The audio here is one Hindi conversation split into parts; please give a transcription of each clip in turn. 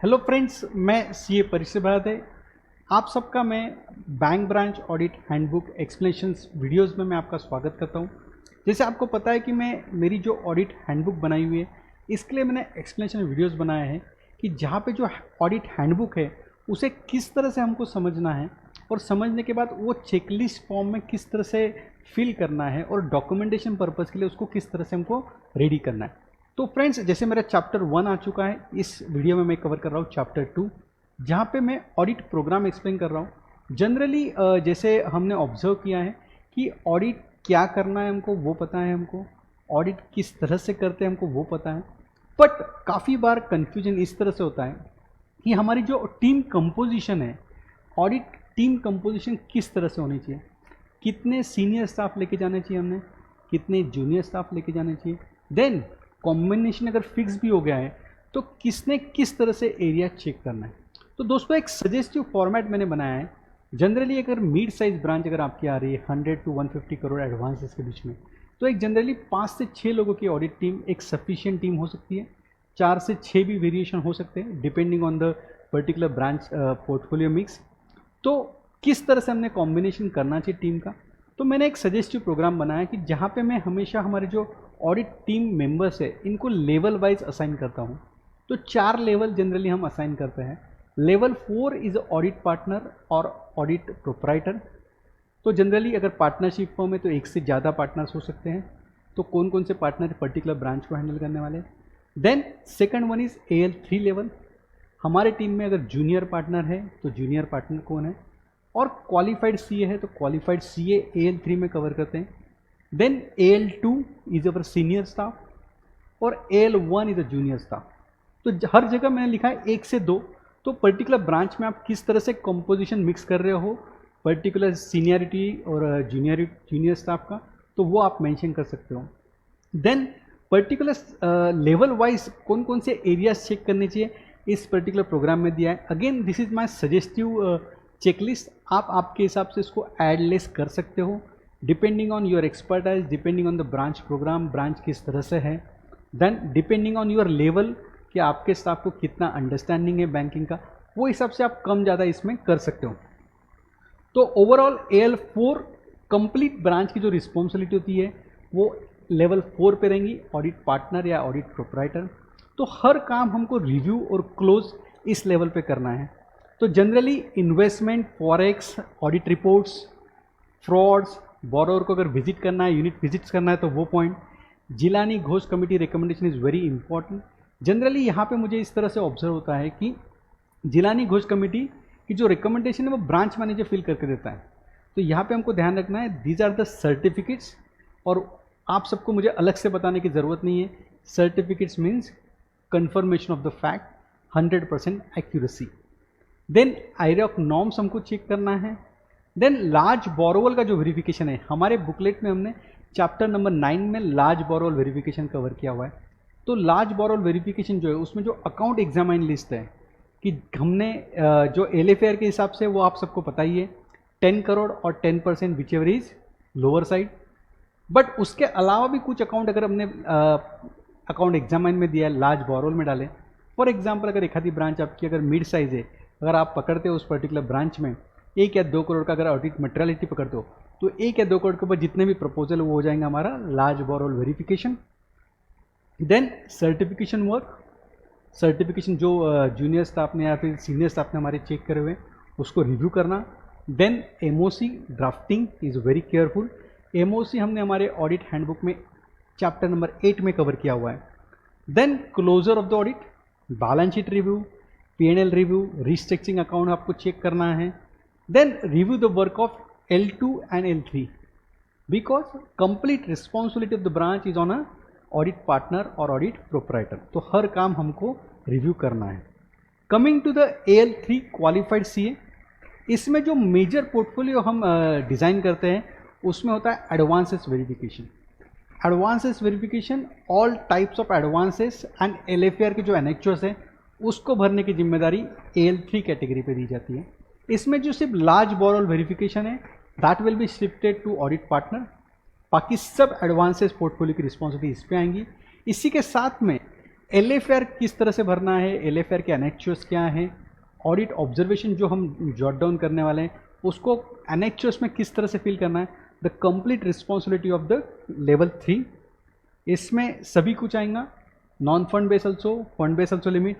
हेलो फ्रेंड्स, मैं सीए परीक्षित भारत है। आप सबका मैं bank branch audit handbook explanations videos में मैं आपका स्वागत करता हूं। जैसे आपको पता है कि मेरी जो ऑडिट हैंडबुक बनाई हुई है, इसके लिए मैंने एक्सप्लेनेशन वीडियोस बनाए हैं कि जहां पे जो ऑडिट हैंडबुक है उसे किस तरह से हमको समझना है और समझने के बाद वो चेकलिस्ट फॉर्म में किस तरह से फिल करना है और डॉक्यूमेंटेशन पर्पज़ के लिए उसको किस तरह से हमको रेडी करना है। तो फ्रेंड्स, जैसे मेरा चैप्टर 1 आ चुका है, इस वीडियो में मैं कवर कर रहा हूँ चैप्टर 2, जहाँ पे मैं ऑडिट प्रोग्राम एक्सप्लेन कर रहा हूँ। जनरली जैसे हमने ऑब्जर्व किया है कि ऑडिट क्या करना है हमको वो पता है, हमको ऑडिट किस तरह से करते हैं हमको वो पता है, बट काफ़ी बार कन्फ्यूजन इस तरह से होता है कि हमारी जो टीम कंपोजिशन है, ऑडिट टीम कंपोजिशन किस तरह से होनी चाहिए, कितने सीनियर स्टाफ लेके जाने चाहिए हमने, कितने जूनियर स्टाफ लेके जाने चाहिए, देन कॉम्बिनेशन अगर फिक्स भी हो गया है तो किसने किस तरह से एरिया चेक करना है। तो दोस्तों, एक सजेस्टिव फॉर्मेट मैंने बनाया है। जनरली अगर मिड साइज ब्रांच अगर आपकी आ रही है 100 to 150 करोड़ एडवांसेस के बीच में, तो एक जनरली 5 से 6 लोगों की ऑडिट टीम एक सफिशिएंट टीम हो सकती है। 4 से 6 भी वेरिएशन हो सकते हैं depending on the particular branch portfolio mix. तो किस तरह से हमने कॉम्बिनेशन करना चाहिए टीम का, तो मैंने एक सजेस्टिव प्रोग्राम बनाया कि जहाँ पे मैं हमेशा हमारे जो ऑडिट टीम मेंबर्स है इनको लेवल वाइज असाइन करता हूँ। तो 4 लेवल जनरली हम असाइन करते हैं। लेवल 4 इज ऑडिट पार्टनर और ऑडिट प्रोप्राइटर। तो जनरली अगर पार्टनरशिप फॉर्म है तो एक से ज़्यादा पार्टनर्स हो सकते हैं। तो कौन कौन से पार्टनर पर्टिकुलर ब्रांच को हैंडल करने वाले। Then second one is AL3 level. हमारे टीम में अगर जूनियर पार्टनर है तो जूनियर पार्टनर कौन है, और क्वालिफाइड CA है तो क्वालिफाइड CA AL3 में कवर करते हैं। Then AL2 is our senior staff और AL1 is a junior staff. तो हर जगह मैंने लिखा है 1 से 2। तो पर्टिकुलर ब्रांच में आप किस तरह से कंपोजिशन मिक्स कर रहे हो पर्टिकुलर सीनियरिटी और जूनियर स्टाफ का, तो वो आप मेंशन कर सकते हो। देन पर्टिकुलर लेवल वाइज कौन कौन से एरियाज चेक करने चाहिए इस पर्टिकुलर प्रोग्राम में दिया है। Again this is my suggestive checklist. आप आपके हिसाब से इसको ऐड लेस कर सकते हो depending on your expertise, depending on the branch programme, branch किस तरह से है, then depending on your level कि आपके स्टाफ को कितना अंडरस्टैंडिंग है बैंकिंग का, वो हिसाब से आप कम ज़्यादा इसमें कर सकते हो। तो ओवरऑल AL4 कंप्लीट ब्रांच की जो रिस्पॉन्सिबिलिटी होती है वो लेवल 4 पे रहेंगी, ऑडिट पार्टनर या ऑडिट प्रोप्राइटर। तो हर काम हमको रिव्यू और क्लोज इस लेवल पे करना है। तो generally investment, forex, audit reports, frauds, borrower को अगर विजिट करना है, यूनिट विजिट्स करना है तो वो point, Jilani Ghosh committee recommendation is very important. Generally यहाँ पे मुझे इस तरह से ऑब्जर्व होता है कि जिलानी घोष कमेटी की जो रिकमेंडेशन है वो ब्रांच मैनेजर फिल करके देता है। तो यहाँ पे हमको ध्यान रखना है दीज आर द सर्टिफिकेट्स, और आप सबको मुझे अलग से बताने की ज़रूरत नहीं है। Certificates means confirmation of the fact, 100% accuracy. Then IROC norms हमको चेक करना है। देन लार्ज बोरोवल का जो वेरिफिकेशन है, हमारे बुकलेट में हमने चैप्टर नंबर 9 में लार्ज बोरोवल वेरिफिकेशन कवर किया हुआ है। तो लार्ज बोरोवल वेरिफिकेशन जो है उसमें जो अकाउंट एग्जामाइन लिस्ट है कि हमने जो LFR के हिसाब से वो आप सबको पता ही है 10 करोड़ और 10% which ever is lower side. But उसके अलावा भी कुछ अकाउंट अगर हमने अकाउंट एग्जामाइन में दिया है, लार्ज बोरोवल में डालें। फॉर एग्जाम्पल अगर एक आधी ब्रांच आपकी अगर मिड साइज है, अगर आप पकड़ते हो उस पर्टिकुलर ब्रांच में 1 या 2 करोड़ का अगर ऑडिट मटेरियलिटी पकड़ते हो, तो 1 या 2 करोड़ के ऊपर जितने भी प्रपोजल वो हो जाएंगे हमारा large बोरोवल verification. Then certification work, certification जो जूनियर स्टाफ ने या फिर सीनियर स्टाफ ने हमारे चेक करे हुए उसको रिव्यू करना। Then MOC drafting is very careful. MOC हमने हमारे ऑडिट हैंडबुक में चैप्टर नंबर 8 में कवर किया हुआ है। Then closure of the audit, balance sheet review, P&L review, restructuring account आपको चेक करना है। Then review the work of L2 and L3 because complete responsibility of the branch is on a audit partner और ऑडिट प्रोप्राइटर। तो हर काम हमको रिव्यू करना है। Coming to the AL3 qualified CA, इसमें जो मेजर पोर्टफोलियो हम डिज़ाइन करते हैं उसमें होता है advances verification. Advances verification, all types of advances and LFR के जो एनेक्चर्स हैं उसको भरने की जिम्मेदारी AL3 कैटेगरी पे दी जाती है। इसमें जो सिर्फ लार्ज बोरोवल वेरिफिकेशन है that will be shifted to audit partner. बाकी सब एडवांसेस पोर्टफोलियो की रिस्पॉन्सिबिलिटी इस पे आएंगी। इसी के साथ में LFR किस तरह से भरना है, LFR के एनेक्चर्स क्या हैं, ऑडिट ऑब्जर्वेशन जो हम जॉट डाउन करने वाले हैं उसको एनेक्चर्स में किस तरह से फिल करना है, the complete responsibility of the level 3, इसमें सभी कुछ आएगा, non fund base also, fund base also limit.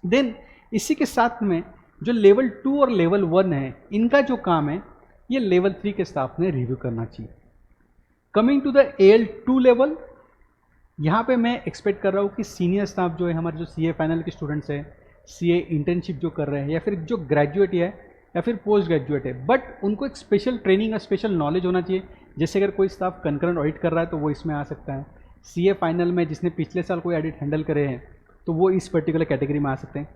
Then इसी के साथ में जो लेवल 2 और लेवल 1 है इनका जो काम है ये लेवल 3 के स्टाफ ने रिव्यू करना चाहिए। Coming to the AL2 level, यहाँ पे मैं एक्सपेक्ट कर रहा हूँ कि सीनियर स्टाफ जो है हमारे जो CA फाइनल के स्टूडेंट्स हैं, CA इंटर्नशिप जो कर रहे हैं या फिर जो ग्रेजुएट है या फिर पोस्ट ग्रेजुएट है, बट उनको एक स्पेशल ट्रेनिंग और स्पेशल नॉलेज होना चाहिए। जैसे अगर कोई स्टाफ कंकरेंट ऑडिट कर रहा है तो वो इसमें आ सकता है, CA फाइनल में जिसने पिछले साल कोई ऑडिट हैंडल करे हैं तो वो इस पर्टिकुलर कैटेगरी में आ सकते हैं।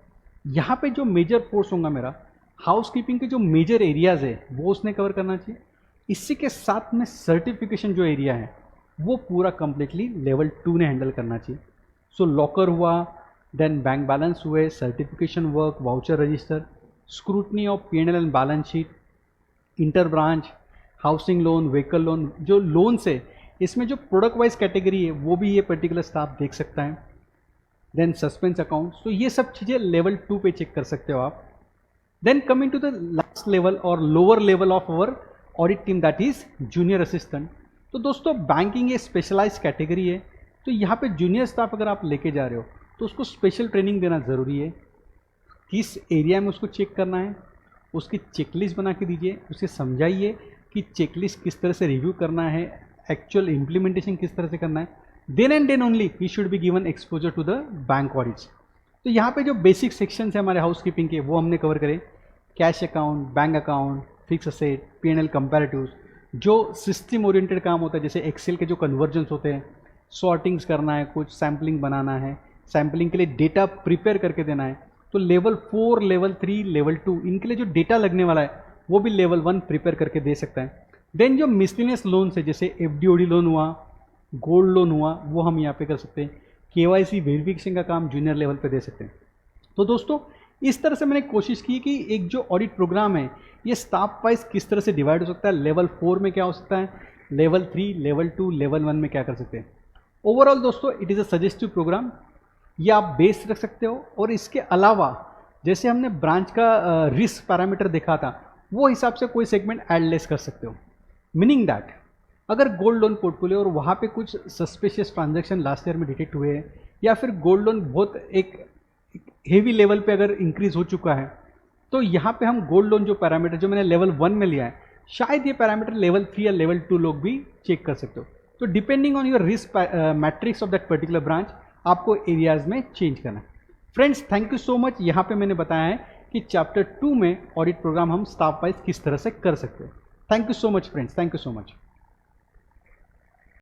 यहाँ पे जो मेजर फोर्स होगा मेरा, हाउसकीपिंग के जो मेजर एरियाज़ है वो उसने कवर करना चाहिए। इसी के साथ में सर्टिफिकेशन जो एरिया है वो पूरा कंप्लीटली लेवल 2 ने हैंडल करना चाहिए। सो लॉकर हुआ, देन बैंक बैलेंस हुए, certification work, voucher register, scrutiny of P&L and balance sheet, inter branch, housing loan, vehicle loan, जो लोन्स है इसमें जो प्रोडक्ट वाइज कैटेगरी है वो भी ये पर्टिकुलर स्टाफ देख सकता है। देन सस्पेंस अकाउंट, तो ये सब चीज़ें लेवल 2 पे चेक कर सकते हो आप। Then coming to the last level और lower level of our audit team, that is junior assistant. तो दोस्तों बैंकिंग ये स्पेशलाइज कैटेगरी है, तो यहाँ पे जूनियर स्टाफ अगर आप लेके जा रहे हो तो उसको स्पेशल ट्रेनिंग देना ज़रूरी है। किस एरिया में उसको चेक करना है, उसकी चेकलिस्ट बना के दीजिए, उसे समझाइए कि चेकलिस्ट किस तरह से रिव्यू करना है, एक्चुअल इम्प्लीमेंटेशन किस तरह से करना है। Then and then only he should be given exposure to the bank audits. तो यहाँ पे जो बेसिक सेक्शन है हमारे हाउसकीपिंग के वो हमने कवर करे, cash account, bank account, fix asset, P&L comparatives, जो सिस्टम ओरिएंटेड काम होता है जैसे एक्सेल के जो कन्वर्जन्स होते हैं, सॉर्टिंग्स करना है, कुछ सैम्पलिंग बनाना है, सैम्पलिंग के लिए डेटा प्रिपेयर करके देना है, तो लेवल 4, लेवल 3, लेवल 2 इनके लिए जो डेटा लगने वाला है वो भी लेवल 1 प्रिपेयर करके दे सकता है। देन जो मिसलिनियस लोन है जैसे FD/OD लोन हुआ, गोल्ड लोन हुआ, वो हम यहाँ पे कर सकते हैं। KYC वेरिफिकेशन का काम जूनियर लेवल पे दे सकते हैं। तो दोस्तों इस तरह से मैंने कोशिश की कि एक जो ऑडिट प्रोग्राम है ये स्टाफ वाइज किस तरह से डिवाइड हो सकता है, लेवल 4 में क्या हो सकता है, लेवल 3, लेवल 2, लेवल 1 में क्या कर सकते हैं। ओवरऑल दोस्तों it is a suggestive programme, ये आप बेस रख सकते हो। और इसके अलावा जैसे हमने ब्रांच का रिस्क पैरामीटर देखा था वो हिसाब से कोई सेगमेंट ऐड लेस कर सकते हो। मीनिंग दैट अगर गोल्ड लोन पोर्टफोलियो और वहाँ पे कुछ सस्पिशियस ट्रांजैक्शन लास्ट ईयर में डिटेक्ट हुए हैं या फिर गोल्ड लोन बहुत एक हेवी लेवल पे अगर इंक्रीज हो चुका है, तो यहाँ पे हम गोल्ड लोन जो पैरामीटर जो मैंने लेवल 1 में लिया है शायद ये पैरामीटर लेवल 3 या लेवल 2 लोग भी चेक कर सकते हो। तो depending on your risk matrix of that particular branch आपको एरियाज में चेंज करना है। Friends thank you so much. यहाँ पे मैंने बताया है कि चैप्टर 2 में ऑडिट प्रोग्राम हम स्टाफ वाइज किस तरह से कर सकते हैं। Thank you so much friends, thank you so much.